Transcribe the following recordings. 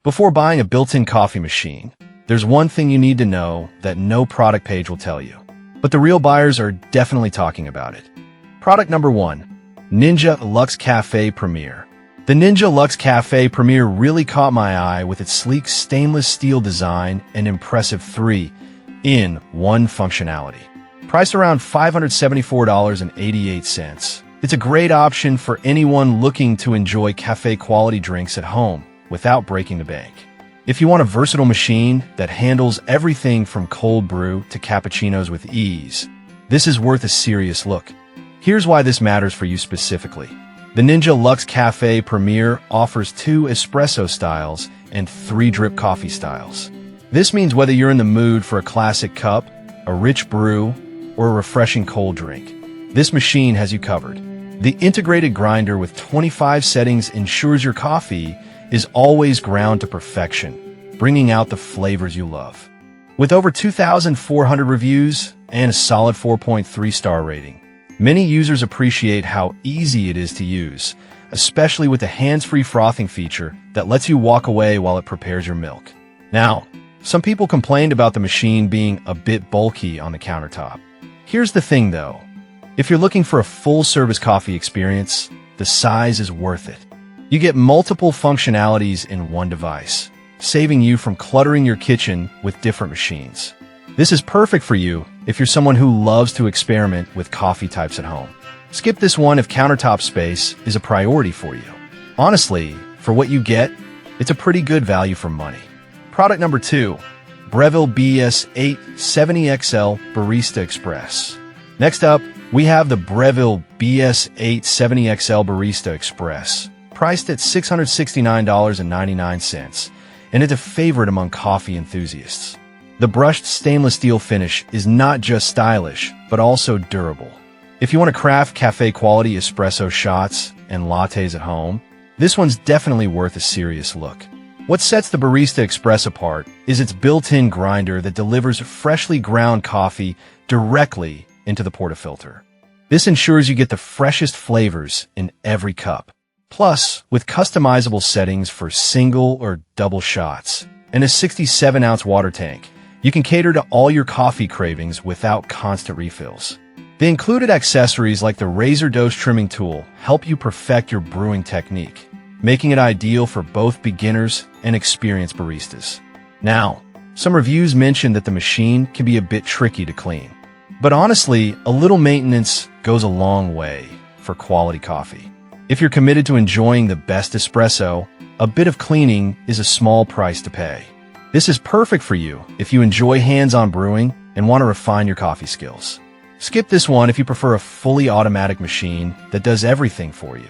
Before buying a built-in coffee machine, there's one thing you need to know that no product page will tell you. But the real buyers are definitely talking about it. Product number 1. Ninja Luxe Cafe Premier. The Ninja Luxe Cafe Premier really caught my eye with its sleek stainless steel design and impressive 3-in-1 functionality. Priced around $574.88. It's a great option for anyone looking to enjoy cafe-quality drinks at home without breaking the bank. If you want a versatile machine that handles everything from cold brew to cappuccinos with ease, this is worth a serious look. Here's why this matters for you specifically. The Ninja Luxe Cafe Premier offers 2 espresso styles and 3 drip coffee styles. This means whether you're in the mood for a classic cup, a rich brew, or a refreshing cold drink, this machine has you covered. The integrated grinder with 25 settings ensures your coffee is always ground to perfection, bringing out the flavors you love. With over 2,400 reviews and a solid 4.3-star rating, many users appreciate how easy it is to use, especially with the hands-free frothing feature that lets you walk away while it prepares your milk. Now, some people complained about the machine being a bit bulky on the countertop. Here's the thing though, if you're looking for a full-service coffee experience, the size is worth it. You get multiple functionalities in one device, saving you from cluttering your kitchen with different machines. This is perfect for you if you're someone who loves to experiment with coffee types at home. Skip this one if countertop space is a priority for you. Honestly, for what you get, it's a pretty good value for money. Product number 2. Breville BS870XL Barista Express. Next up, we have the Breville BS870XL Barista Express, priced at $669.99, and it's a favorite among coffee enthusiasts. The brushed stainless steel finish is not just stylish, but also durable. If you want to craft cafe-quality espresso shots and lattes at home, this one's definitely worth a serious look. What sets the Barista Express apart is its built-in grinder that delivers freshly ground coffee directly into the portafilter. This ensures you get the freshest flavors in every cup. Plus, with customizable settings for single or double shots and a 67-ounce water tank, you can cater to all your coffee cravings without constant refills. The included accessories like the razor dose trimming tool help you perfect your brewing technique, making it ideal for both beginners and experienced baristas. Now, some reviews mention that the machine can be a bit tricky to clean. But honestly, a little maintenance goes a long way for quality coffee. If you're committed to enjoying the best espresso, a bit of cleaning is a small price to pay. This is perfect for you if you enjoy hands-on brewing and want to refine your coffee skills. Skip this one if you prefer a fully automatic machine that does everything for you.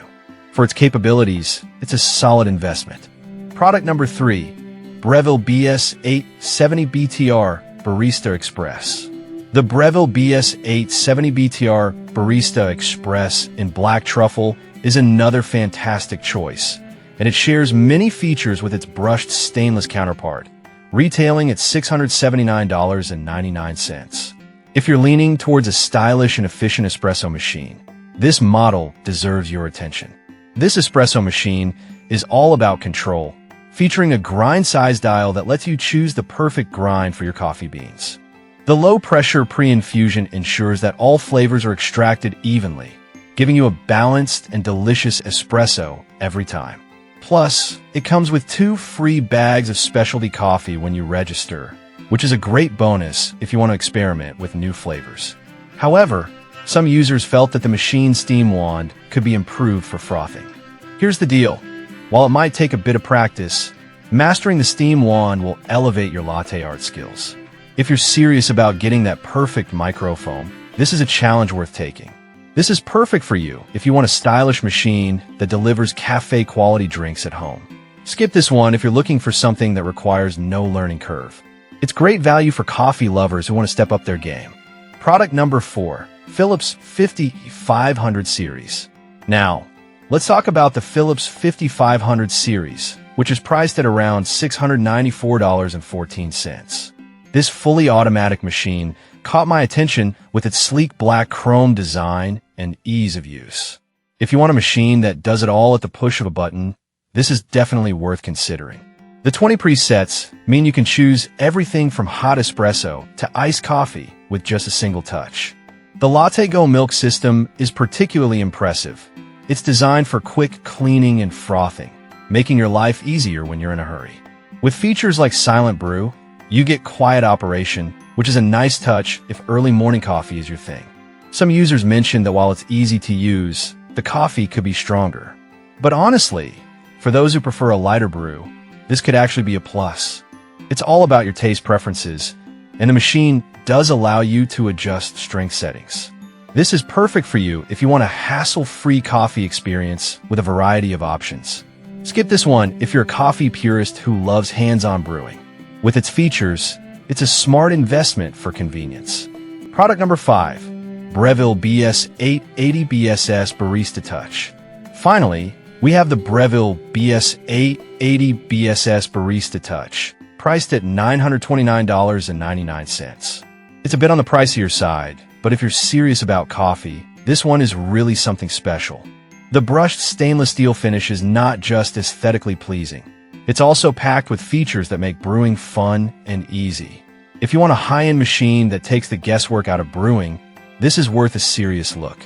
For its capabilities, it's a solid investment. Product number 3. Breville BS870BTR Barista Express. The Breville BS870BTR Barista Express in black truffle is another fantastic choice, and it shares many features with its brushed stainless counterpart, retailing at $679.99. If you're leaning towards a stylish and efficient espresso machine, this model deserves your attention. This espresso machine is all about control, featuring a grind size dial that lets you choose the perfect grind for your coffee beans. The low-pressure pre-infusion ensures that all flavors are extracted evenly, giving you a balanced and delicious espresso every time. Plus, it comes with 2 free bags of specialty coffee when you register, which is a great bonus if you want to experiment with new flavors. However, some users felt that the machine's steam wand could be improved for frothing. Here's the deal. While it might take a bit of practice, mastering the steam wand will elevate your latte art skills. If you're serious about getting that perfect microfoam, this is a challenge worth taking. This is perfect for you if you want a stylish machine that delivers cafe-quality drinks at home. Skip this one if you're looking for something that requires no learning curve. It's great value for coffee lovers who want to step up their game. Product number 4. Philips 5500 Series. Now, let's talk about the Philips 5500 Series, which is priced at around $694.14. This fully automatic machine caught my attention with its sleek black chrome design and ease of use. If you want a machine that does it all at the push of a button, this is definitely worth considering. The 20 presets mean you can choose everything from hot espresso to iced coffee with just a single touch. The Latte Go milk system is particularly impressive. It's designed for quick cleaning and frothing, making your life easier when you're in a hurry. With features like Silent Brew, you get quiet operation, which is a nice touch if early morning coffee is your thing. Some users mentioned that while it's easy to use, the coffee could be stronger. But honestly, for those who prefer a lighter brew, this could actually be a plus. It's all about your taste preferences, and the machine does allow you to adjust strength settings. This is perfect for you if you want a hassle-free coffee experience with a variety of options. Skip this one if you're a coffee purist who loves hands-on brewing. With its features, it's a smart investment for convenience. Product number 5, Breville BS880 BSS Barista Touch. Finally, we have the Breville BS880 BSS Barista Touch, priced at $929.99. It's a bit on the pricier side, but if you're serious about coffee, this one is really something special. The brushed stainless steel finish is not just aesthetically pleasing. It's also packed with features that make brewing fun and easy. If you want a high-end machine that takes the guesswork out of brewing, this is worth a serious look.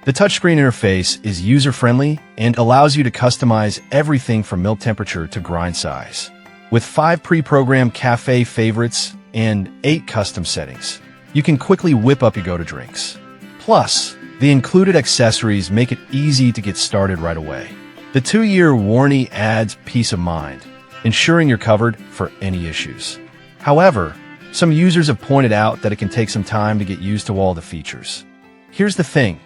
The touchscreen interface is user-friendly and allows you to customize everything from milk temperature to grind size. With 5 pre-programmed cafe favorites and 8 custom settings, you can quickly whip up your go-to drinks. Plus, the included accessories make it easy to get started right away. The 2-year warranty adds peace of mind, ensuring you're covered for any issues. However, some users have pointed out that it can take some time to get used to all the features. Here's the thing.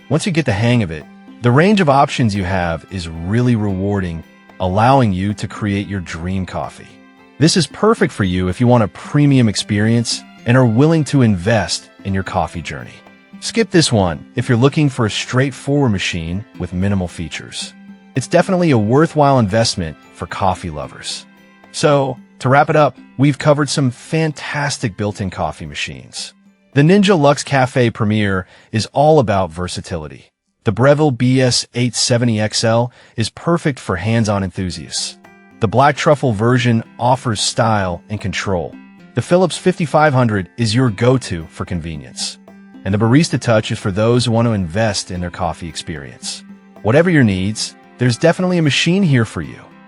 Once you get the hang of it, the range of options you have is really rewarding, allowing you to create your dream coffee. This is perfect for you if you want a premium experience and are willing to invest in your coffee journey. Skip this one if you're looking for a straightforward machine with minimal features. It's definitely a worthwhile investment for coffee lovers. So, to wrap it up, we've covered some fantastic built-in coffee machines. The Ninja Luxe Cafe Premier is all about versatility. The Breville BS870XL is perfect for hands-on enthusiasts. The Black Truffle version offers style and control. The Philips 5500 is your go-to for convenience. And the Barista Touch is for those who want to invest in their coffee experience. Whatever your needs, there's definitely a machine here for you.